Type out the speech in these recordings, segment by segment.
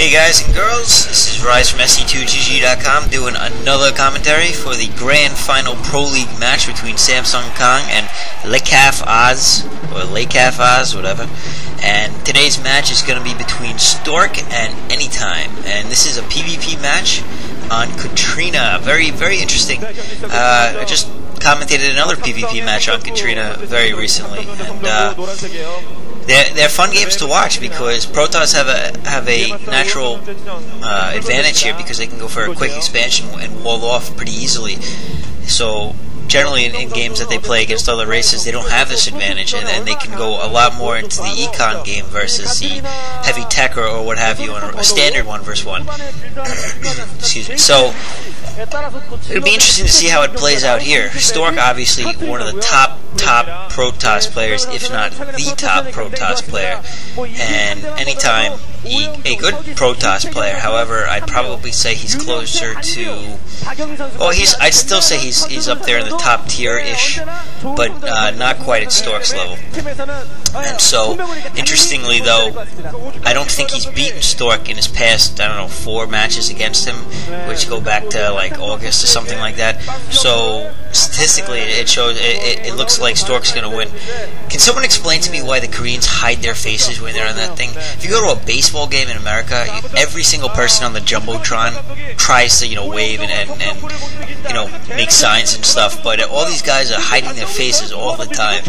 Hey guys and girls, this is Rise from SC2GG.com doing another commentary for the Grand Final Pro League match between Samsung Kong and Lekaf Oz, or Lekaf Oz, whatever. And today's match is going to be between Stork and Anytime, and this is a PvP match on Katrina. Very, very interesting. I just commentated another PvP match on Katrina very recently, and they're fun games to watch because Protoss have a natural advantage here because they can go for a quick expansion and wall off pretty easily. So generally in games that they play against other races, they don't have this advantage, and they can go a lot more into the econ game versus the heavy tech or what have you on a standard 1v1. Excuse me. So it'll be interesting to see how it plays out here. Stork, obviously one of the top Protoss players, if not the top Protoss player, and Anytime a good Protoss player. However, I'd probably say he's closer to, well, I'd still say he's up there in the top tier-ish, but not quite at Stork's level. And so, interestingly though, I don't think he's beaten Stork in his past, 4 matches against him, which go back to like August or something like that. So statistically, it shows it looks like Stork's going to win. Can someone explain to me why the Koreans hide their faces when they're on that thing? If you go to a baseball game in America, every single person on the Jumbotron tries to, wave and make signs and stuff, but all these guys are hiding their faces all the time.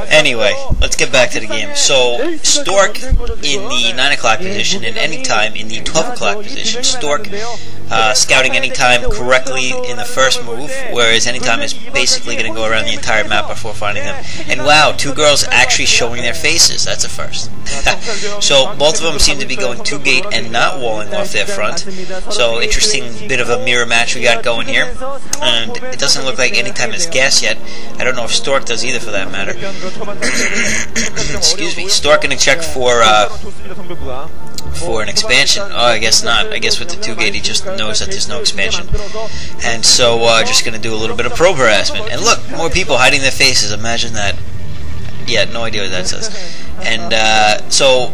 Anyway, let's get back to the game. So, Stork in the 9 o'clock position and Anytime in the 12 o'clock position. Stork scouting Anytime correctly in the first move, whereas Anytime is basically going to go around the entire map before finding them. And wow, 2 girls actually showing their faces. That's a first. So both of them seem to be going 2-gate and not walling off their front. So interesting bit of a mirror match we got going here. And it doesn't look like Anytime has gas yet. I don't know if Stork does either, for that matter. Excuse me. Stork going to check for an expansion. Oh, I guess not. I guess with the 2-gate he just knows that there's no expansion. And so just going to do a little bit of probe harassment. And look, more people hiding their faces. Imagine that. Yeah, no idea what that says. And so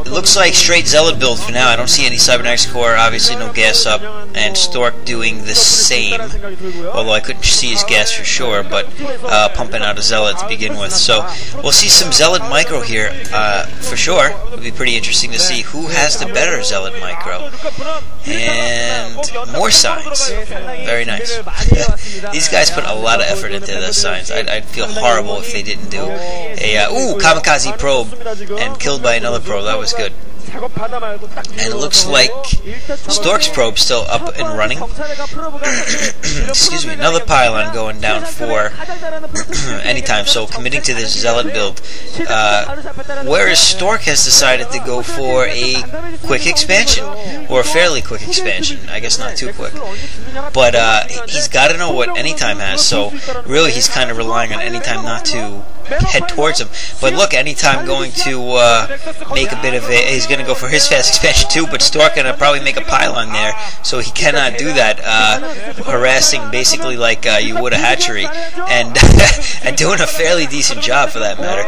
it looks like straight Zealot build for now. I don't see any Cybernetics core, obviously no gas up, and Stork doing the same, although I couldn't see his gas for sure, but pumping out a Zealot to begin with. So we'll see some Zealot micro here for sure. It'll be pretty interesting to see who has the better Zealot micro. And more signs. Very nice. These guys put a lot of effort into the signs. I'd feel horrible if they didn't do a kamikaze probe and killed by another probe. That was good. And it looks like Stork's probe still up and running. Excuse me, another pylon going down for Anytime, so committing to this Zealot build. Whereas Stork has decided to go for a quick expansion, or a fairly quick expansion. I guess not too quick. But he's got to know what Anytime has, so really he's kind of relying on Anytime not to head towards him. But look, Anytime going to make a bit of a, he's going to go for his fast expansion too, but Stork going to probably make a pylon there, so he cannot do that, harassing basically like you would a hatchery, and and doing a fairly decent job for that matter.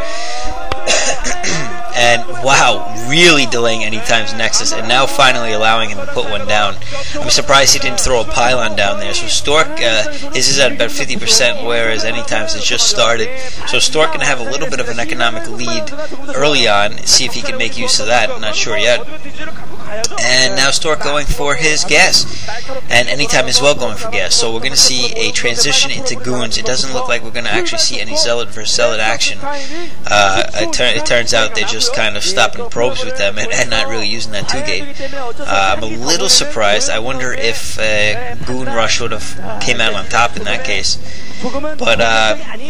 And wow, really delaying Anytime's Nexus, and now finally allowing him to put one down. I'm surprised he didn't throw a pylon down there. So Stork, his is at about 50%, whereas Anytime's has just started. So Stork going to have a little bit of an economic lead early on. See if he can make use of that. I'm not sure yet. And now Stork going for his gas, and Anytime as well going for gas. So we're going to see a transition into goons. It doesn't look like we're going to actually see any Zealot versus Zealot action. It turns out they're just kind of stopping probes with them and not really using that 2-gate. I'm a little surprised. I wonder if Goon Rush would have came out on top in that case. But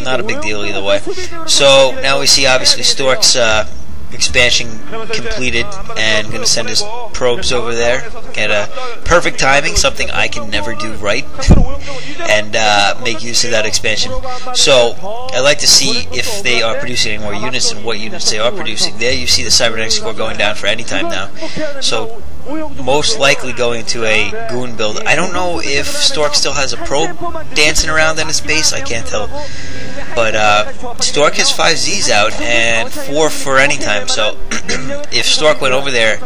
not a big deal either way. So now we see obviously Stork's expansion completed, and going to send his probes over there. Get a perfect timing, something I can never do right, and make use of that expansion. So I'd like to see if they are producing any more units and what units they are producing. There you see the Cybernetics core going down for Anytime now. So most likely going to a goon build. I don't know if Stork still has a probe dancing around in his base. I can't tell. But Stork has 5 Z's out and 4 for anytime, so if Stork went over there,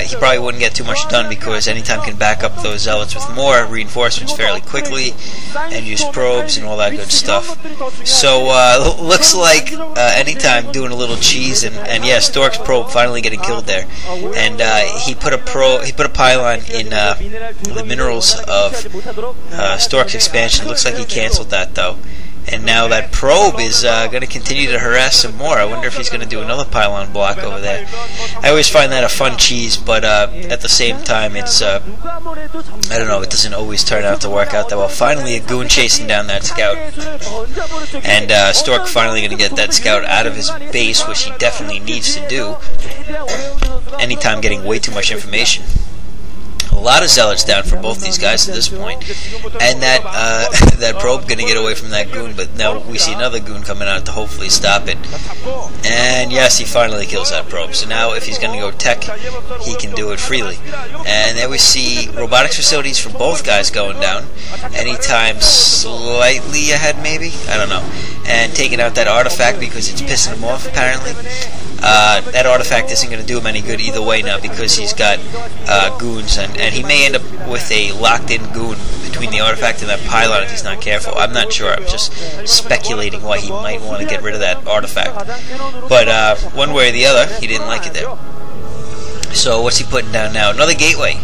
he probably wouldn't get too much done, because anytime can back up those zealots with more reinforcements fairly quickly and use probes and all that good stuff. So looks like anytime doing a little cheese, and yeah, Stork's probe finally getting killed there, and he put a pylon in the minerals of Stork's expansion. Looks like he canceled that though. And now that probe is going to continue to harass some more. I wonder if he's going to do another pylon block over there. I always find that a fun cheese, but at the same time, it's, I don't know, it doesn't always turn out to work out that well. Finally, a goon chasing down that scout. And Stork finally going to get that scout out of his base, which he definitely needs to do. Anytime getting way too much information. A lot of zealots down for both these guys at this point, and that that probe gonna get away from that goon, but now we see another goon coming out to hopefully stop it. And yes, he finally kills that probe. So now if he's gonna go tech, he can do it freely. And there we see robotics facilities for both guys going down, anytime slightly ahead maybe, I don't know, and taking out that artifact because it's pissing him off apparently. That artifact isn't going to do him any good either way now, because he's got goons, and he may end up with a locked-in goon between the artifact and that pylon if he's not careful. I'm not sure. I'm just speculating why he might want to get rid of that artifact. But one way or the other, he didn't like it there. So what's he putting down now? Another gateway.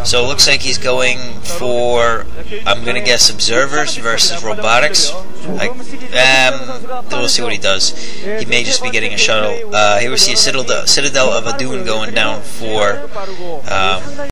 So it looks like he's going for, I'm going to guess, observers versus robotics. We'll see what he does. He may just be getting a shuttle. Here we see a citadel of a dune going down for